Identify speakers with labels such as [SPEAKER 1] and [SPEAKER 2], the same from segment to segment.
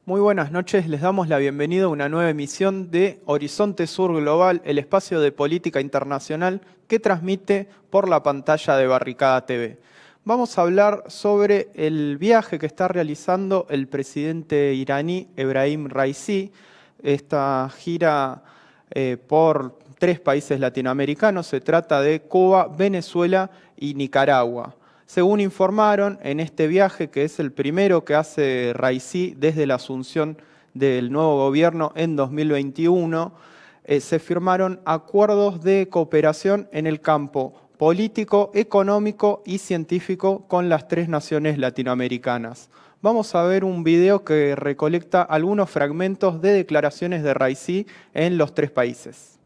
[SPEAKER 1] Muy buenas noches, les damos la bienvenida a una nueva emisión de Horizonte Sur Global, el espacio de política internacional que transmite por la pantalla de Barricada TV. Vamos a hablar sobre el viaje que está realizando el presidente iraní Ebrahim Raisi, esta gira por 3 países latinoamericanos. Se trata de Cuba, Venezuela y Nicaragua. Según informaron, en este viaje, que es el primero que hace Raisi desde la asunción del nuevo gobierno en 2021, se firmaron acuerdos de cooperación en el campo político, económico y científico con las 3 naciones latinoamericanas. Vamos a ver un video que recolecta algunos fragmentos de declaraciones de Raisi en los 3 países.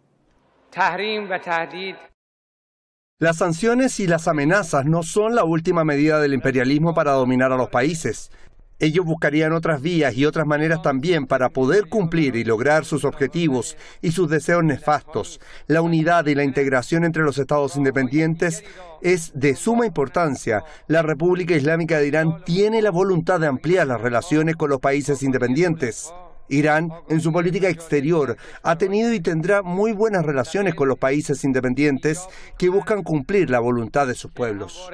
[SPEAKER 2] Las sanciones y las amenazas no son la última medida del imperialismo para dominar a los países. Ellos buscarían otras vías y otras maneras también para poder cumplir y lograr sus objetivos y sus deseos nefastos. La unidad y la integración entre los estados independientes es de suma importancia. La República Islámica de Irán tiene la voluntad de ampliar las relaciones con los países independientes. Irán, en su política exterior, ha tenido y tendrá muy buenas relaciones con los países independientes que buscan cumplir la voluntad de sus pueblos.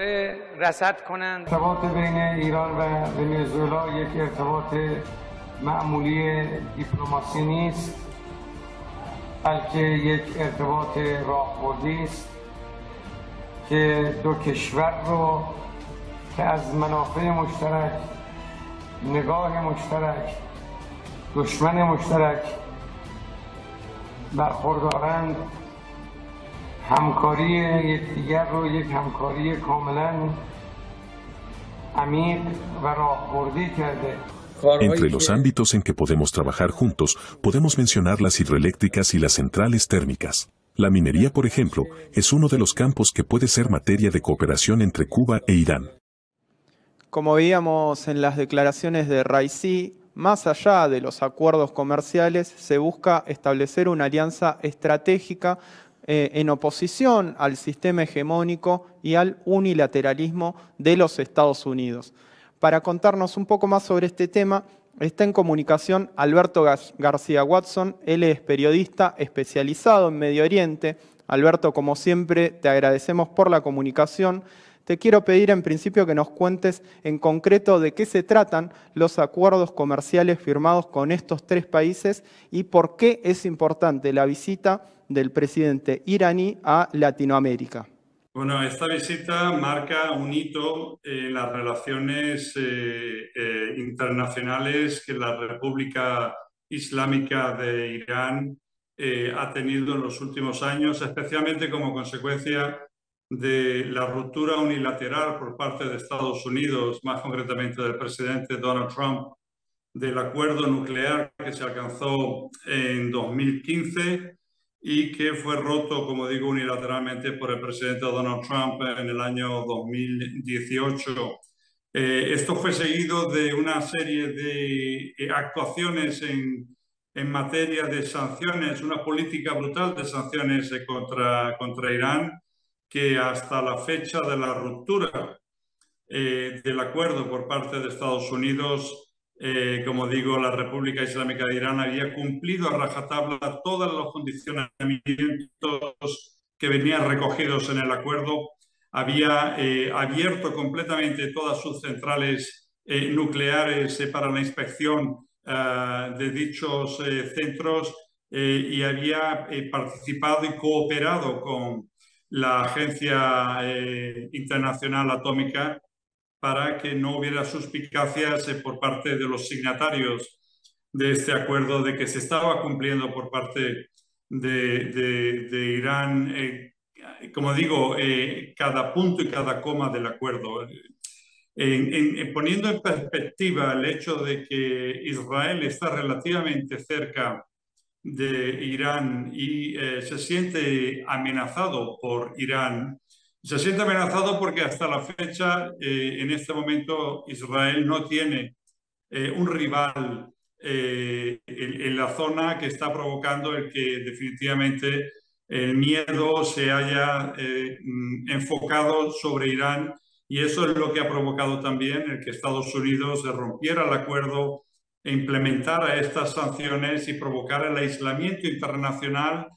[SPEAKER 3] دشمن مشترک برخوردارند همکاری یکدیگر رو یک همکاری کاملا عمیق و راهبردی کرده.
[SPEAKER 4] Entre los ámbitos en que podemos trabajar juntos, podemos mencionar las hidroeléctricas y las centrales térmicas. La minería, por ejemplo, es uno de los campos que puede ser materia de cooperación entre Cuba e Irán.
[SPEAKER 1] Como veíamos en las declaraciones de Raisi, más allá de los acuerdos comerciales, se busca establecer una alianza estratégica en oposición al sistema hegemónico y al unilateralismo de los Estados Unidos. Para contarnos un poco más sobre este tema, está en comunicación Alberto García Watson. Él es periodista especializado en Medio Oriente. Alberto, como siempre, te agradecemos por la comunicación. Te quiero pedir en principio que nos cuentes en concreto de qué se tratan los acuerdos comerciales firmados con estos 3 países y por qué es importante la visita del presidente iraní a Latinoamérica.
[SPEAKER 5] Bueno, esta visita marca un hito en las relaciones internacionales que la República Islámica de Irán ha tenido en los últimos años, especialmente como consecuencia de la ruptura unilateral por parte de Estados Unidos, más concretamente del presidente Donald Trump, del acuerdo nuclear que se alcanzó en 2015 y que fue roto, como digo, unilateralmente por el presidente Donald Trump en el año 2018. Esto fue seguido de una serie de actuaciones en materia de sanciones, una política brutal de sanciones contra Irán, que hasta la fecha de la ruptura del acuerdo por parte de Estados Unidos, como digo, la República Islámica de Irán había cumplido a rajatabla todos los condicionamientos que venían recogidos en el acuerdo, había abierto completamente todas sus centrales nucleares para la inspección de dichos centros y había participado y cooperado con la Agencia Internacional Atómica para que no hubiera suspicacias por parte de los signatarios de este acuerdo de que se estaba cumpliendo por parte de Irán, como digo, cada punto y cada coma del acuerdo. Poniendo en perspectiva el hecho de que Israel está relativamente cerca de Irán y se siente amenazado por Irán. Se siente amenazado porque hasta la fecha, en este momento, Israel no tiene un rival en la zona que está provocando el que definitivamente el miedo se haya enfocado sobre Irán, y eso es lo que ha provocado también el que Estados Unidos rompiera el acuerdo implementara estas sanciones y provocara el aislamiento internacional,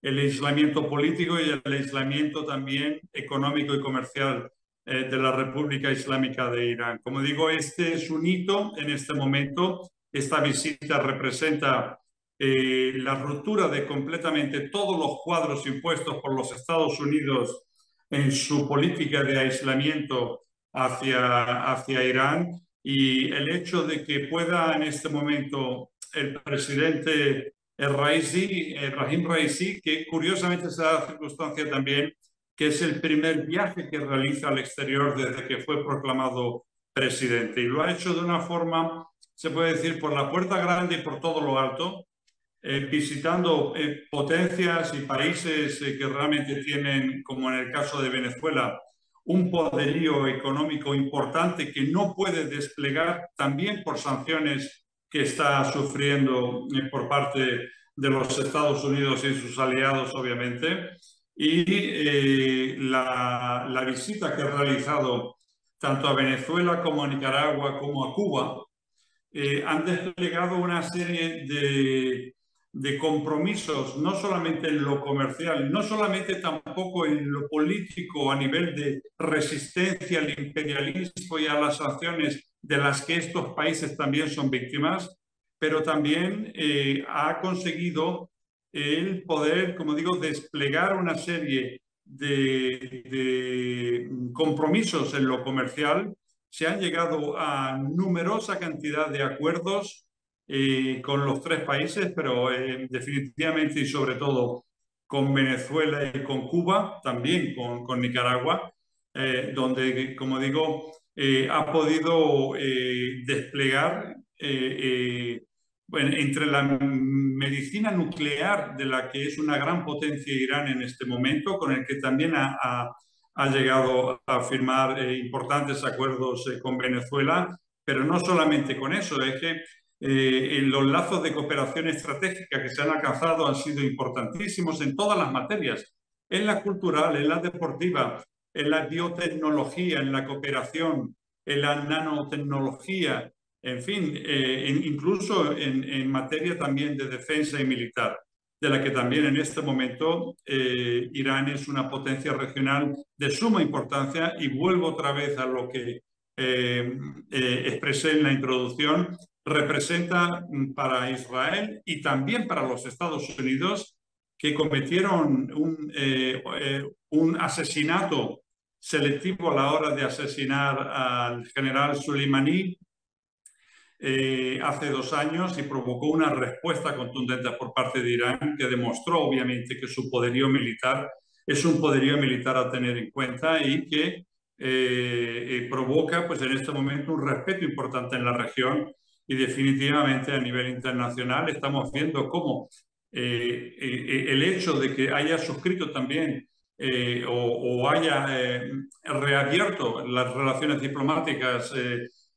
[SPEAKER 5] el aislamiento político y el aislamiento también económico y comercial de la República Islámica de Irán. Como digo, este es un hito en este momento. Esta visita representa la ruptura de completamente todos los cuadros impuestos por los Estados Unidos en su política de aislamiento hacia Irán, y el hecho de que pueda en este momento el presidente Rahim Raisi, que curiosamente se da la circunstancia también que es el primer viaje que realiza al exterior desde que fue proclamado presidente, y lo ha hecho de una forma, se puede decir, por la puerta grande y por todo lo alto, visitando potencias y países que realmente tienen, como en el caso de Venezuela, un poderío económico importante que no puede desplegar también por sanciones que está sufriendo por parte de los Estados Unidos y sus aliados, obviamente. Y la visita que ha realizado tanto a Venezuela como a Nicaragua como a Cuba han desplegado una serie de compromisos, no solamente en lo comercial, no solamente tampoco en lo político a nivel de resistencia al imperialismo y a las sanciones de las que estos países también son víctimas, pero también ha conseguido el poder, como digo, desplegar una serie de compromisos en lo comercial. Se han llegado a numerosa cantidad de acuerdos con los tres países, pero definitivamente y sobre todo con Venezuela y con Cuba, también con Nicaragua, donde, como digo, ha podido desplegar bueno, entre la medicina nuclear, de la que es una gran potencia Irán en este momento, con el que también ha llegado a firmar importantes acuerdos con Venezuela, pero no solamente con eso, es que los lazos de cooperación estratégica que se han alcanzado han sido importantísimos en todas las materias, en la cultural, en la deportiva, en la biotecnología, en la cooperación, en la nanotecnología, en fin, incluso en materia también de defensa y militar, de la que también en este momento Irán es una potencia regional de suma importancia. Y vuelvo otra vez a lo que expresé en la introducción, representa para Israel y también para los Estados Unidos, que cometieron un asesinato selectivo a la hora de asesinar al general Soleimani hace 2 años, y provocó una respuesta contundente por parte de Irán, que demostró obviamente que su poderío militar es un poderío militar a tener en cuenta, y que provoca pues en este momento un respeto importante en la región. Y definitivamente a nivel internacional estamos viendo cómo el hecho de que haya suscrito también o haya reabierto las relaciones diplomáticas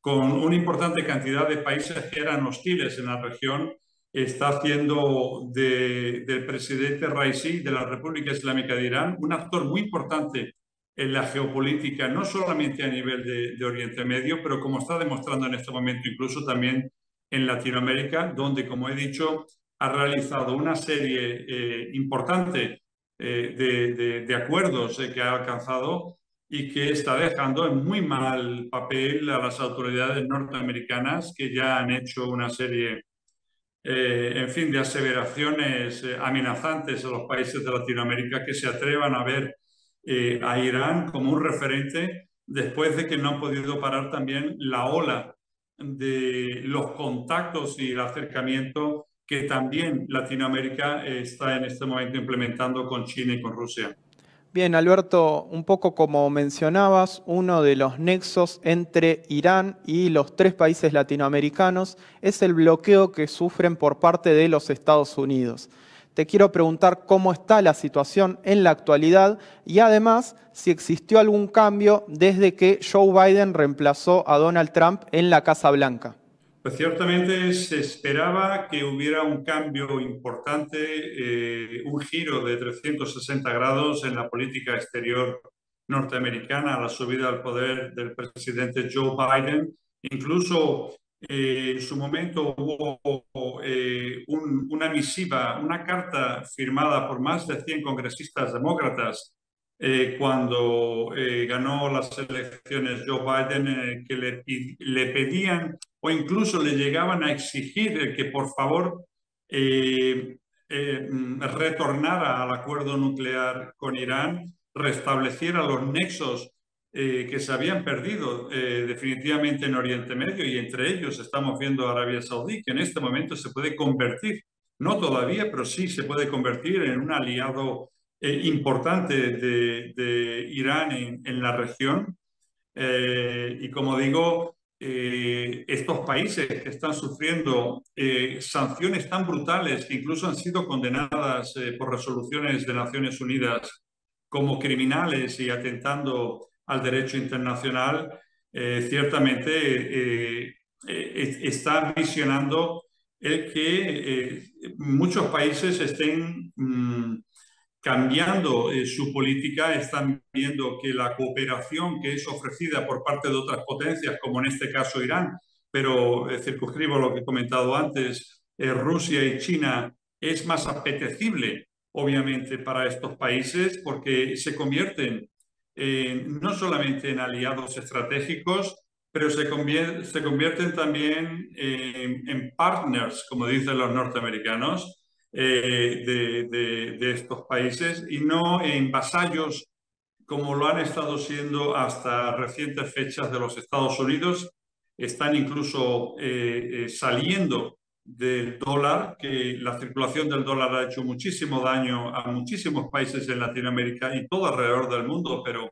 [SPEAKER 5] con una importante cantidad de países que eran hostiles en la región, está haciendo del presidente Raisi de la República Islámica de Irán un actor muy importante en la geopolítica, no solamente a nivel de Oriente Medio, pero como está demostrando en este momento, incluso también en Latinoamérica, donde, como he dicho, ha realizado una serie importante de acuerdos que ha alcanzado, y que está dejando en muy mal papel a las autoridades norteamericanas, que ya han hecho una serie, en fin, de aseveraciones amenazantes a los países de Latinoamérica que se atrevan a ver a Irán como un referente, después de que no han podido parar también la ola de los contactos y el acercamiento que también Latinoamérica está en este momento implementando con China y con Rusia.
[SPEAKER 1] Bien, Alberto, un poco como mencionabas, uno de los nexos entre Irán y los 3 países latinoamericanos es el bloqueo que sufren por parte de los Estados Unidos. Te quiero preguntar cómo está la situación en la actualidad y además si existió algún cambio desde que Joe Biden reemplazó a Donald Trump en la Casa Blanca.
[SPEAKER 5] Pues ciertamente se esperaba que hubiera un cambio importante, un giro de 360 grados en la política exterior norteamericana a la subida al poder del presidente Joe Biden. Incluso En su momento hubo una misiva, una carta firmada por más de 100 congresistas demócratas cuando ganó las elecciones Joe Biden, que le pedían o incluso le llegaban a exigir que por favor retornara al acuerdo nuclear con Irán, restableciera los nexos que se habían perdido definitivamente en Oriente Medio, y entre ellos estamos viendo a Arabia Saudí, que en este momento se puede convertir, no todavía, pero sí se puede convertir en un aliado importante de Irán en la región. Y como digo, estos países que están sufriendo sanciones tan brutales que incluso han sido condenadas por resoluciones de Naciones Unidas como criminales y atentando al derecho internacional, ciertamente está visionando el que muchos países estén cambiando su política, están viendo que la cooperación que es ofrecida por parte de otras potencias, como en este caso Irán, pero circunscribo lo que he comentado antes, Rusia y China, es más apetecible, obviamente, para estos países porque se convierten no solamente en aliados estratégicos, pero se convierten también en partners, como dicen los norteamericanos, de estos países, y no en vasallos como lo han estado siendo hasta recientes fechas de los Estados Unidos. Están incluso saliendo del dólar, que la circulación del dólar ha hecho muchísimo daño a muchísimos países en Latinoamérica y todo alrededor del mundo, pero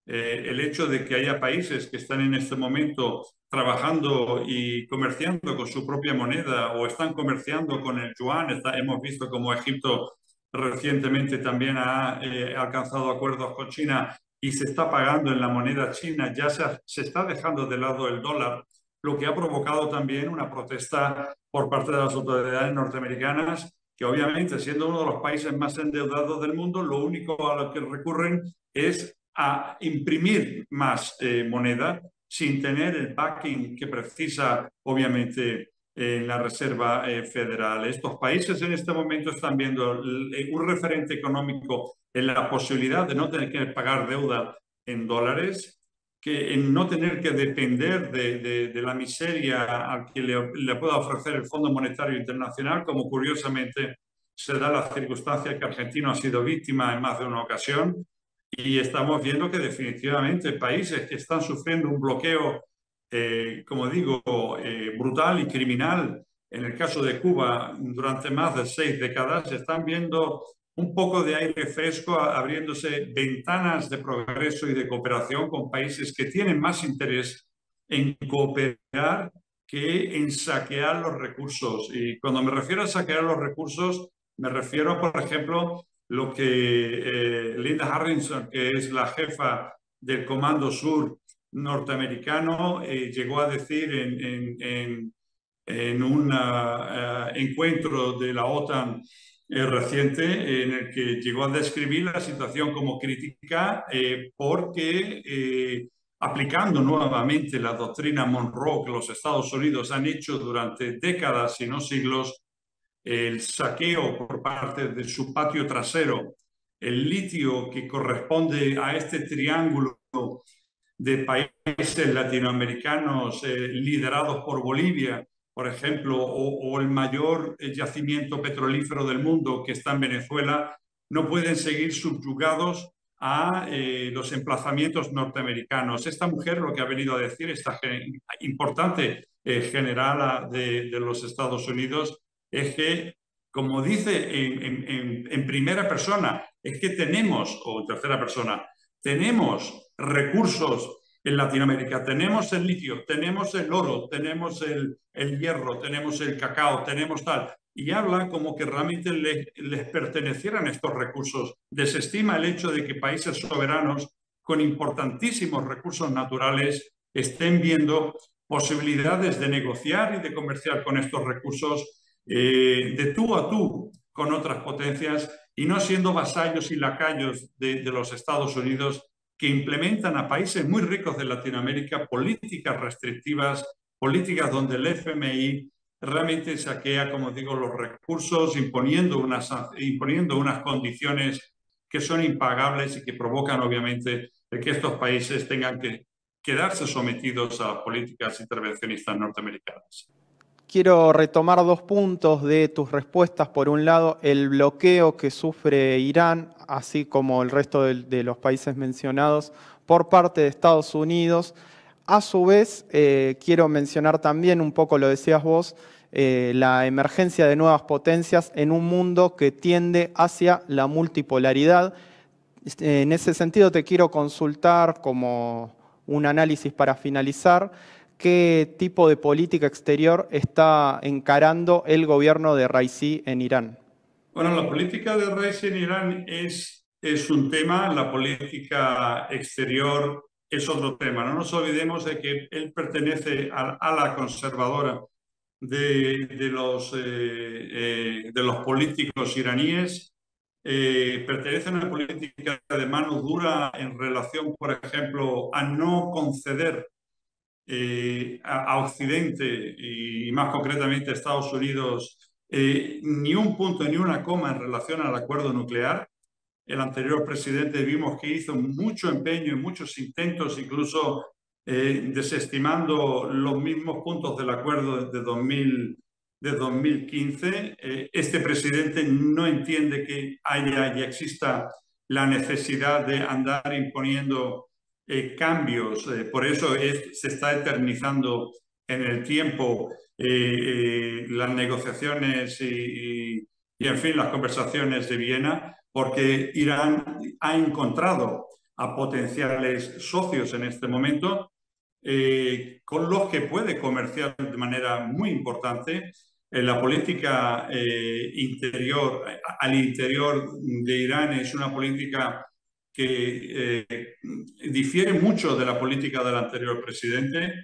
[SPEAKER 5] el hecho de que haya países que están en este momento trabajando y comerciando con su propia moneda o están comerciando con el yuan, hemos visto como Egipto recientemente también ha alcanzado acuerdos con China y se está pagando en la moneda china, ya se está dejando de lado el dólar, lo que ha provocado también una protesta por parte de las autoridades norteamericanas, que obviamente, siendo uno de los países más endeudados del mundo, lo único a lo que recurren es a imprimir más moneda sin tener el backing que precisa, obviamente, la Reserva Federal. Estos países en este momento están viendo un referente económico en la posibilidad de no tener que pagar deuda en dólares, que en no tener que depender de la miseria al que le pueda ofrecer el Fondo Monetario Internacional, como curiosamente se da la circunstancia que Argentina ha sido víctima en más de una ocasión. Y estamos viendo que definitivamente países que están sufriendo un bloqueo, como digo, brutal y criminal, en el caso de Cuba, durante más de 6 décadas, están viendo un poco de aire fresco, abriéndose ventanas de progreso y de cooperación con países que tienen más interés en cooperar que en saquear los recursos. Y cuando me refiero a saquear los recursos, me refiero, por ejemplo, lo que Linda Harrison, que es la jefa del Comando Sur norteamericano, llegó a decir en un encuentro de la OTAN reciente, en el que llegó a describir la situación como crítica porque aplicando nuevamente la doctrina Monroe que los Estados Unidos han hecho durante décadas, si no siglos, el saqueo por parte de su patio trasero, el litio que corresponde a este triángulo de países latinoamericanos liderados por Bolivia, por ejemplo, o el mayor yacimiento petrolífero del mundo que está en Venezuela, no pueden seguir subyugados a los emplazamientos norteamericanos. Esta mujer lo que ha venido a decir, esta importante generala de los Estados Unidos, es que, como dice en primera persona, es que tenemos, o en tercera persona, tenemos recursos en Latinoamérica, tenemos el litio, tenemos el oro, tenemos el hierro, tenemos el cacao, tenemos tal. Y habla como que realmente les pertenecieran estos recursos. Desestima el hecho de que países soberanos con importantísimos recursos naturales estén viendo posibilidades de negociar y de comerciar con estos recursos de tú a tú con otras potencias y no siendo vasallos y lacayos de los Estados Unidos, que implementan a países muy ricos de Latinoamérica políticas restrictivas políticas donde el FMI realmente saquea, como digo, los recursos, imponiendo unas condiciones que son impagables y que provocan, obviamente, que estos países tengan que quedarse sometidos a políticas intervencionistas norteamericanas.
[SPEAKER 1] Quiero retomar dos puntos de tus respuestas. Por un lado, el bloqueo que sufre Irán, así como el resto de los países mencionados, por parte de Estados Unidos. A su vez, quiero mencionar también, un poco lo decías vos, la emergencia de nuevas potencias en un mundo que tiende hacia la multipolaridad. En ese sentido, te quiero consultar como un análisis para finalizar. ¿Qué tipo de política exterior está encarando el gobierno de Raisi en Irán?
[SPEAKER 5] Bueno, la política de Raisi en Irán es un tema, la política exterior es otro tema. No nos olvidemos de que él pertenece a la conservadora de los políticos iraníes, pertenece a una política de mano dura en relación, por ejemplo, a no conceder a Occidente y más concretamente a Estados Unidos ni un punto ni una coma en relación al acuerdo nuclear. El anterior presidente vimos que hizo mucho empeño y muchos intentos, incluso desestimando los mismos puntos del acuerdo de 2015. Este presidente no entiende que haya y exista la necesidad de andar imponiendo cambios. Por eso se está eternizando en el tiempo las negociaciones en fin, las conversaciones de Viena, porque Irán ha encontrado a potenciales socios en este momento con los que puede comerciar de manera muy importante. La política al interior de Irán es una política que difiere mucho de la política del anterior presidente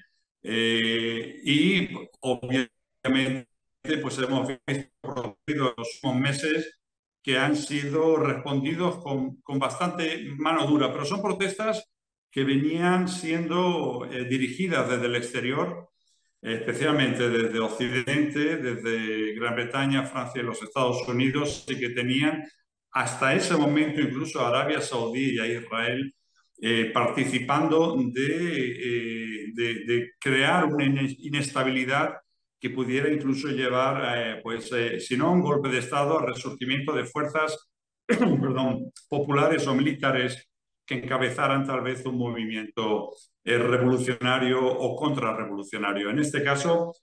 [SPEAKER 5] y obviamente pues hemos visto en los últimos meses que han sido respondidos con bastante mano dura, pero son protestas que venían siendo dirigidas desde el exterior, especialmente desde Occidente, desde Gran Bretaña, Francia y los Estados Unidos, y que tenían hasta ese momento incluso a Arabia Saudí y a Israel participando de crear una inestabilidad que pudiera incluso llevar, si no a un golpe de Estado, al resurgimiento de fuerzas perdón, populares o militares que encabezaran tal vez un movimiento revolucionario o contrarrevolucionario. En este caso,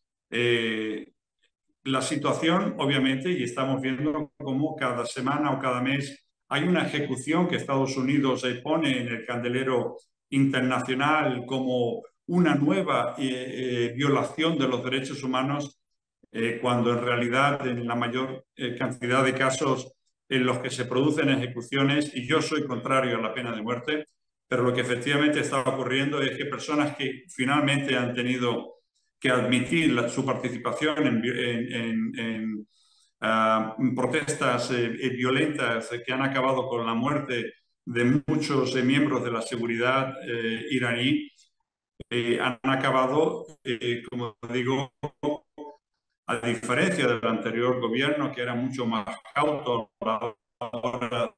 [SPEAKER 5] la situación, obviamente, y estamos viendo cómo cada semana o cada mes hay una ejecución que Estados Unidos pone en el candelero internacional como una nueva violación de los derechos humanos, cuando en realidad en la mayor cantidad de casos en los que se producen ejecuciones, y yo soy contrario a la pena de muerte, pero lo que efectivamente está ocurriendo es que personas que finalmente han tenido que admitir su participación en protestas violentas que han acabado con la muerte de muchos miembros de la seguridad iraní, han acabado, como digo, a diferencia del anterior gobierno, que era mucho más cauto a la hora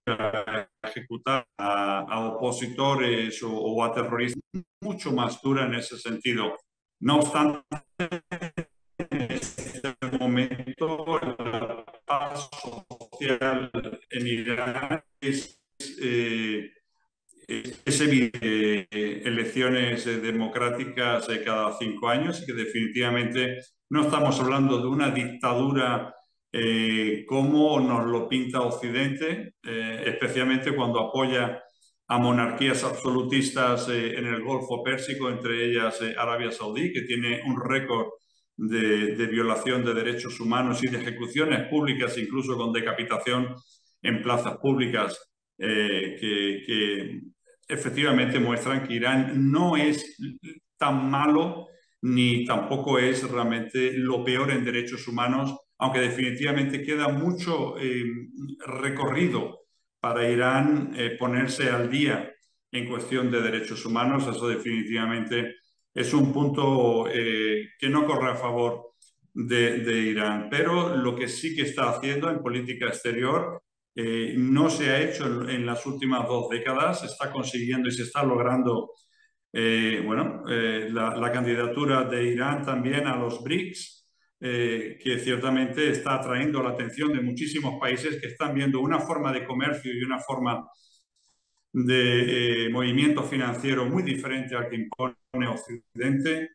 [SPEAKER 5] de ejecutar a opositores o a terroristas, mucho más dura en ese sentido. No obstante, en este momento la paz social en Irán es evidente. Elecciones democráticas cada 5 años y que definitivamente no estamos hablando de una dictadura como nos lo pinta Occidente, especialmente cuando apoya a monarquías absolutistas en el Golfo Pérsico, entre ellas Arabia Saudí, que tiene un récord de violación de derechos humanos y de ejecuciones públicas, incluso con decapitación en plazas públicas, que efectivamente muestran que Irán no es tan malo ni tampoco es realmente lo peor en derechos humanos, aunque definitivamente queda mucho recorrido para Irán ponerse al día en cuestión de derechos humanos. Eso definitivamente es un punto que no corre a favor de Irán. Pero lo que sí que está haciendo en política exterior no se ha hecho en las últimas 2 décadas, se está consiguiendo y se está logrando la candidatura de Irán también a los BRICS, que ciertamente está atrayendo la atención de muchísimos países que están viendo una forma de comercio y una forma de movimiento financiero muy diferente al que impone Occidente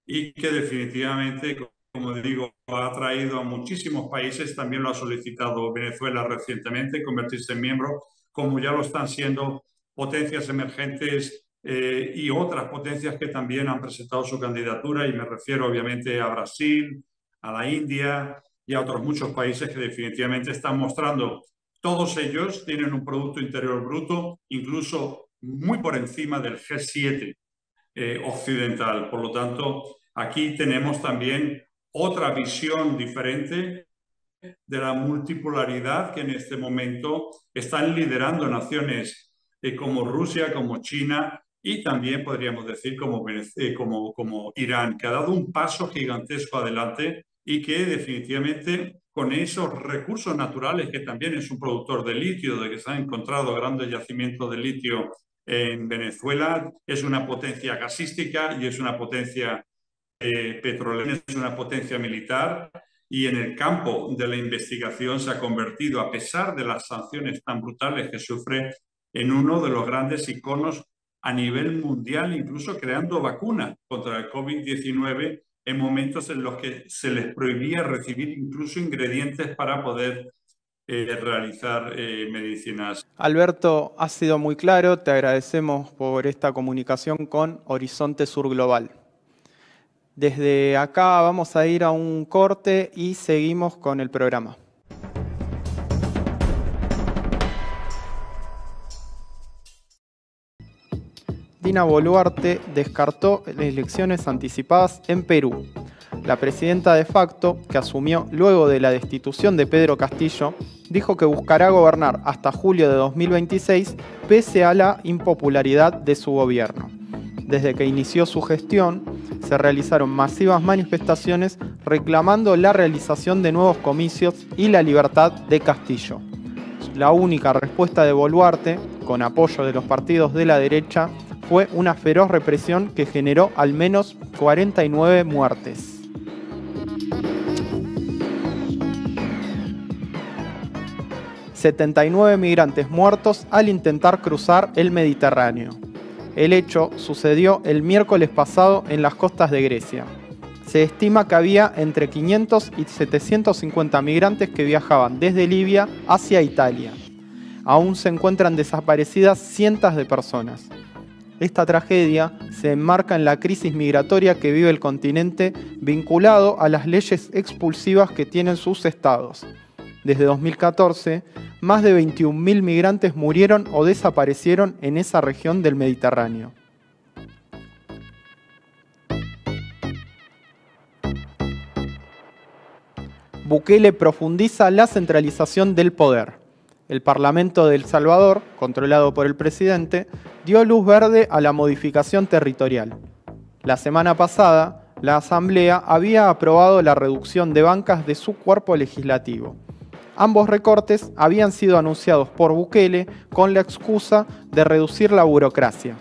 [SPEAKER 5] y que definitivamente, como digo, ha atraído a muchísimos países. También lo ha solicitado Venezuela recientemente, convertirse en miembro, como ya lo están siendo potencias emergentes y otras potencias que también han presentado su candidatura, y me refiero obviamente a Brasil, a la India y a otros muchos países que definitivamente están mostrando. Todos ellos tienen un Producto Interior Bruto incluso muy por encima del G7 occidental. Por lo tanto, aquí tenemos también otra visión diferente de la multipolaridad que en este momento están liderando naciones como Rusia, como China y también podríamos decir como Irán, que ha dado un paso gigantesco adelante y que definitivamente con esos recursos naturales, que también es un productor de litio, de que se han encontrado grandes yacimientos de litio en Venezuela, es una potencia gasística y es una potencia petrolera, es una potencia militar, y en el campo de la investigación se ha convertido, a pesar de las sanciones tan brutales que sufre, en uno de los grandes iconos a nivel mundial, incluso creando vacunas contra el COVID-19 en momentos en los que se les prohibía recibir incluso ingredientes para poder realizar medicinas.
[SPEAKER 1] Alberto, ha sido muy claro, te agradecemos por esta comunicación con Horizonte Sur Global. Desde acá vamos a ir a un corte y seguimos con el programa. Dina Boluarte descartó elecciones anticipadas en Perú. La presidenta de facto, que asumió luego de la destitución de Pedro Castillo, dijo que buscará gobernar hasta julio de 2026 pese a la impopularidad de su gobierno. Desde que inició su gestión, se realizaron masivas manifestaciones reclamando la realización de nuevos comicios y la libertad de Castillo. La única respuesta de Boluarte, con apoyo de los partidos de la derecha, fue una feroz represión que generó al menos 49 muertes. ...79 migrantes muertos al intentar cruzar el Mediterráneo. El hecho sucedió el miércoles pasado en las costas de Grecia. Se estima que había entre 500 y 750 migrantes que viajaban desde Libia hacia Italia. Aún se encuentran desaparecidas cientos de personas. Esta tragedia se enmarca en la crisis migratoria que vive el continente, vinculado a las leyes expulsivas que tienen sus estados. Desde 2014, más de 21.000 migrantes murieron o desaparecieron en esa región del Mediterráneo. Bukele profundiza la centralización del poder. El Parlamento de El Salvador, controlado por el presidente, dio luz verde a la modificación territorial. La semana pasada, la Asamblea había aprobado la reducción de bancas de su cuerpo legislativo. Ambos recortes habían sido anunciados por Bukele con la excusa de reducir la burocracia.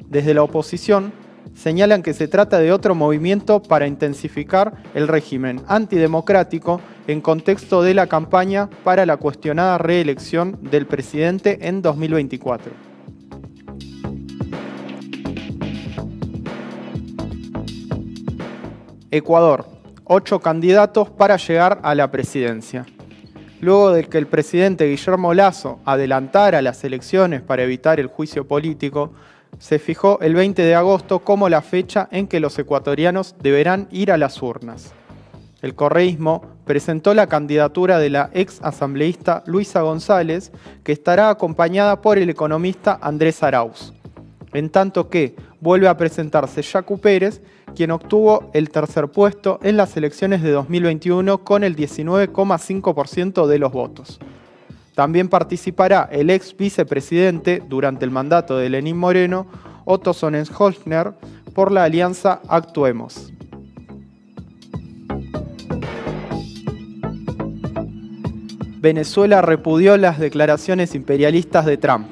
[SPEAKER 1] Desde la oposición, señalan que se trata de otro movimiento para intensificar el régimen antidemocrático en contexto de la campaña para la cuestionada reelección del presidente en 2024. Ecuador, 8 candidatos para llegar a la presidencia. Luego de que el presidente Guillermo Lasso adelantara las elecciones para evitar el juicio político, se fijó el 20 de agosto como la fecha en que los ecuatorianos deberán ir a las urnas. El correísmo presentó la candidatura de la ex asambleísta Luisa González, que estará acompañada por el economista Andrés Arauz. En tanto que vuelve a presentarse Yacu Pérez, quien obtuvo el tercer puesto en las elecciones de 2021 con el 19,5% de los votos. También participará el ex vicepresidente durante el mandato de Lenín Moreno, Otto Sonnenholzner, por la alianza Actuemos. Venezuela repudió las declaraciones imperialistas de Trump.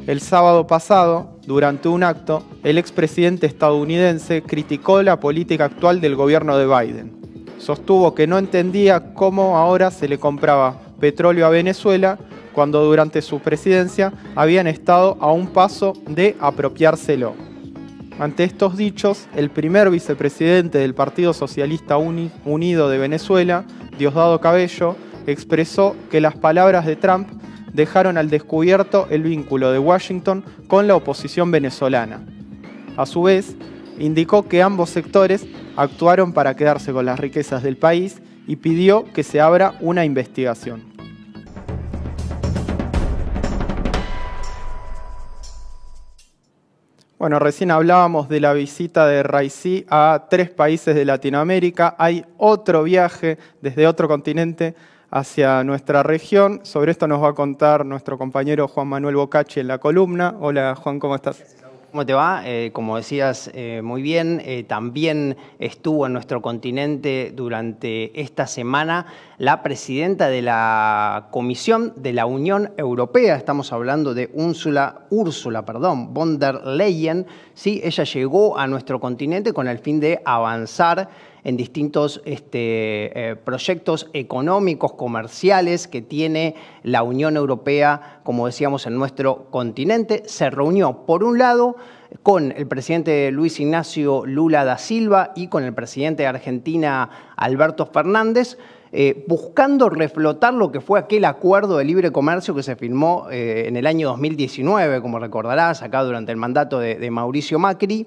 [SPEAKER 1] El sábado pasado, durante un acto, el expresidente estadounidense criticó la política actual del gobierno de Biden. Sostuvo que no entendía cómo ahora se le compraba petróleo a Venezuela cuando durante su presidencia habían estado a un paso de apropiárselo. Ante estos dichos, el primer vicepresidente del Partido Socialista Unido de Venezuela, Diosdado Cabello, expresó que las palabras de Trump dejaron al descubierto el vínculo de Washington con la oposición venezolana. A su vez, indicó que ambos sectores actuaron para quedarse con las riquezas del país y pidió que se abra una investigación. Bueno, recién hablábamos de la visita de Raisi a 3 países de Latinoamérica. Hay otro viaje desde otro continente hacia nuestra región. Sobre esto nos va a contar nuestro compañero Juan Manuel Bocacci en la columna. Hola Juan, ¿cómo estás?
[SPEAKER 6] ¿Cómo te va? Como decías muy bien, también estuvo en nuestro continente durante esta semana la presidenta de la Comisión de la Unión Europea. Estamos hablando de Ursula von der Leyen. Sí, ella llegó a nuestro continente con el fin de avanzar en distintos proyectos económicos, comerciales que tiene la Unión Europea, como decíamos, en nuestro continente. Se reunió, por un lado, con el presidente Luis Ignacio Lula da Silva y con el presidente de Argentina, Alberto Fernández, buscando reflotar lo que fue aquel acuerdo de libre comercio que se firmó en el año 2019, como recordarás, acá durante el mandato de Mauricio Macri.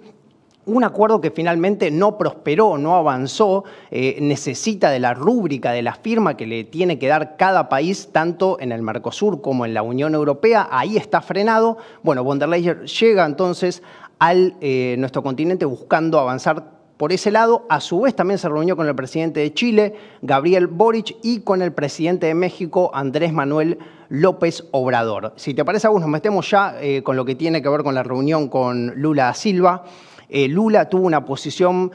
[SPEAKER 6] Un acuerdo que finalmente no prosperó, no avanzó, necesita de la rúbrica, de la firma que le tiene que dar cada país, tanto en el Mercosur como en la Unión Europea. Ahí está frenado. Bueno, von der Leyen llega entonces a nuestro continente buscando avanzar por ese lado. A su vez también se reunió con el presidente de Chile, Gabriel Boric, y con el presidente de México, Andrés Manuel López Obrador. Si te parece, Agus, nos metemos ya con lo que tiene que ver con la reunión con Lula da Silva. Lula tuvo una posición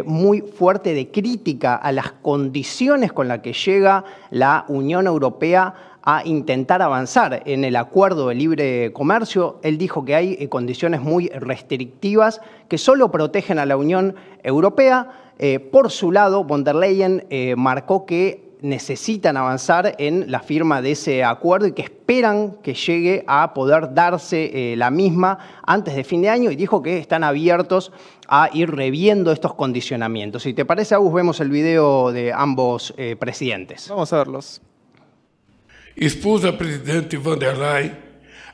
[SPEAKER 6] muy fuerte de crítica a las condiciones con las que llega la Unión Europea a intentar avanzar en el acuerdo de libre comercio. Él dijo que hay condiciones muy restrictivas que solo protegen a la Unión Europea. Por su lado, von der Leyen marcó que necesitan avanzar en la firma de ese acuerdo y que esperan que llegue a poder darse la misma antes de fin de año, y dijo que están abiertos a ir reviendo estos condicionamientos. Si te parece, Agus, vemos el video de ambos presidentes.
[SPEAKER 1] Vamos a verlos.
[SPEAKER 7] Expus a presidente von der Leyen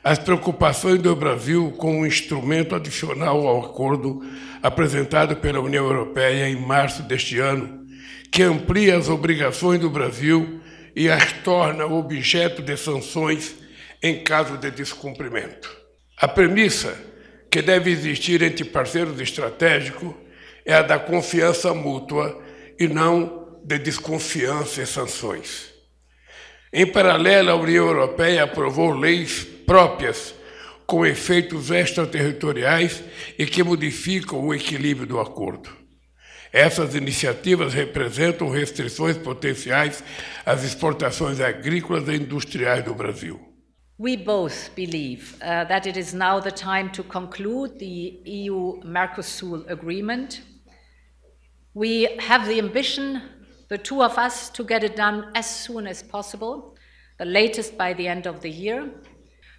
[SPEAKER 7] as preocupações do Brasil com um instrumento adicional ao acordo apresentado pela União Europeia em março deste ano, que amplia as obrigações do Brasil e as torna objeto de sanções em caso de descumprimento. A premissa que deve existir entre parceiros estratégicos é a da confiança mútua e não de desconfiança e sanções. Em paralelo, a União Europeia aprovou leis próprias com efeitos extraterritoriais e que modificam o equilíbrio do acordo. Essas iniciativas representam restrições potenciais às exportações agrícolas e industriais do Brasil.
[SPEAKER 8] We both believe that it is now the time to conclude the EU-Mercosur agreement. We have the ambition, the two of us, to get it done as soon as possible, the latest by the end of the year.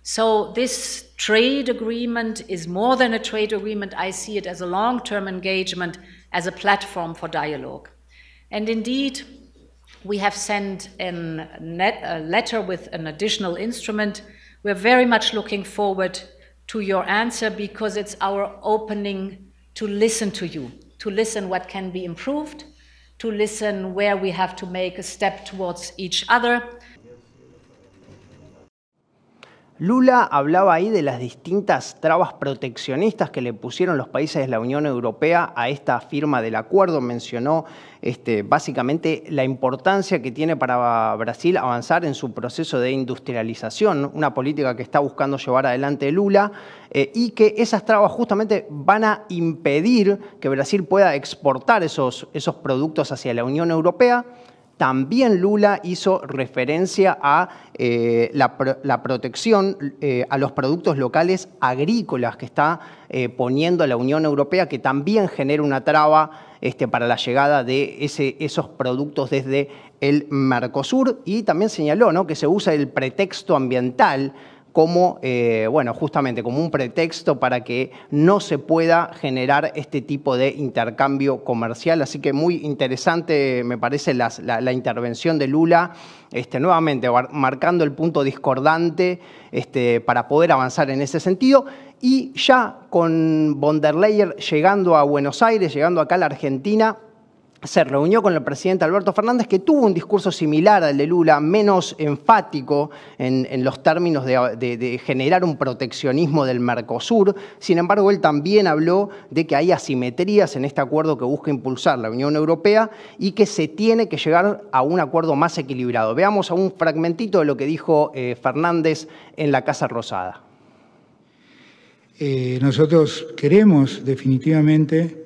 [SPEAKER 8] So this trade agreement is more than a trade agreement. I see it as a long-term engagement, as a platform for dialogue. And indeed, we have sent a letter with an additional instrument. We're very much looking forward to your answer, because it's our opening to listen to you, to listen what can be improved, to listen where we have to make a step towards each other.
[SPEAKER 6] Lula hablaba ahí de las distintas trabas proteccionistas que le pusieron los países de la Unión Europea a esta firma del acuerdo. Mencionó básicamente la importancia que tiene para Brasil avanzar en su proceso de industrialización, una política que está buscando llevar adelante Lula, y que esas trabas justamente van a impedir que Brasil pueda exportar esos productos hacia la Unión Europea. También Lula hizo referencia a la protección a los productos locales agrícolas que está poniendo la Unión Europea, que también genera una traba para la llegada de esos productos desde el Mercosur. Y también señaló, ¿no?, que se usa el pretexto ambiental como, justamente como un pretexto para que no se pueda generar este tipo de intercambio comercial. Así que muy interesante me parece la intervención de Lula, nuevamente marcando el punto discordante para poder avanzar en ese sentido. Y ya con von der Leyen llegando a Buenos Aires, llegando acá a la Argentina, se reunió con el presidente Alberto Fernández, que tuvo un discurso similar al de Lula, menos enfático en los términos de generar un proteccionismo del Mercosur. Sin embargo, él también habló de que hay asimetrías en este acuerdo que busca impulsar la Unión Europea y que se tiene que llegar a un acuerdo más equilibrado. Veamos a un fragmentito de lo que dijo Fernández en la Casa Rosada.
[SPEAKER 9] Nosotros queremos definitivamente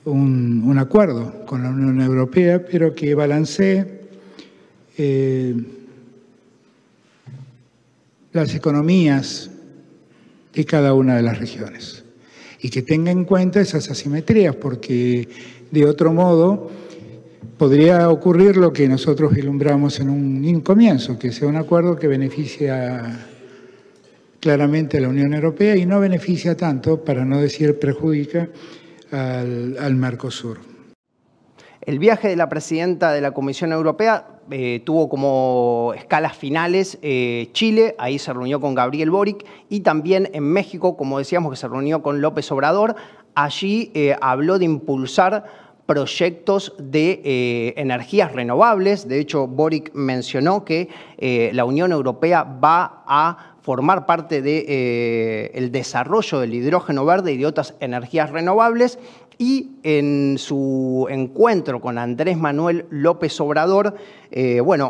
[SPEAKER 9] un acuerdo con la Unión Europea, pero que balancee las economías de cada una de las regiones y que tenga en cuenta esas asimetrías, porque de otro modo podría ocurrir lo que nosotros vislumbramos en un comienzo, que sea un acuerdo que beneficia claramente a la Unión Europea y no beneficia tanto, para no decir perjudica, al Mercosur.
[SPEAKER 6] El viaje de la presidenta de la Comisión Europea tuvo como escalas finales Chile, ahí se reunió con Gabriel Boric, y también en México, como decíamos, que se reunió con López Obrador. Allí habló de impulsar proyectos de energías renovables. De hecho, Boric mencionó que la Unión Europea va a formar parte del desarrollo del hidrógeno verde y de otras energías renovables. Y en su encuentro con Andrés Manuel López Obrador,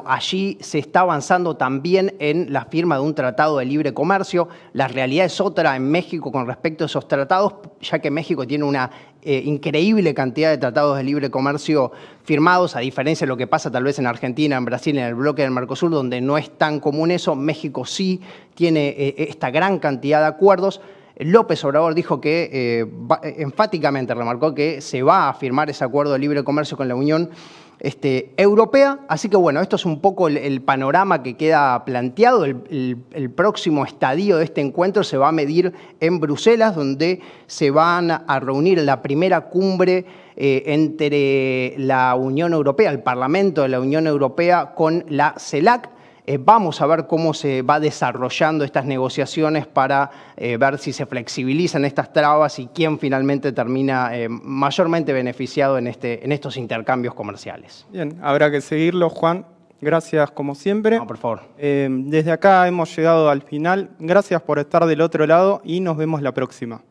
[SPEAKER 6] allí se está avanzando también en la firma de un tratado de libre comercio. La realidad es otra en México con respecto a esos tratados, ya que México tiene una increíble cantidad de tratados de libre comercio firmados, a diferencia de lo que pasa tal vez en Argentina, en Brasil, en el bloque del Mercosur, donde no es tan común eso. México sí tiene esta gran cantidad de acuerdos. López Obrador dijo que, enfáticamente remarcó que se va a firmar ese acuerdo de libre comercio con la Unión Europea. Así que bueno, esto es un poco el panorama que queda planteado. El próximo estadio de este encuentro se va a medir en Bruselas, donde se van a reunir la primera cumbre entre la Unión Europea, el Parlamento de la Unión Europea con la CELAC. Vamos a ver cómo se va desarrollando estas negociaciones para ver si se flexibilizan estas trabas y quién finalmente termina mayormente beneficiado en estos intercambios comerciales.
[SPEAKER 1] Bien, habrá que seguirlo, Juan. Gracias como siempre.
[SPEAKER 6] No, por favor.
[SPEAKER 1] Desde acá hemos llegado al final. Gracias por estar del otro lado y nos vemos la próxima.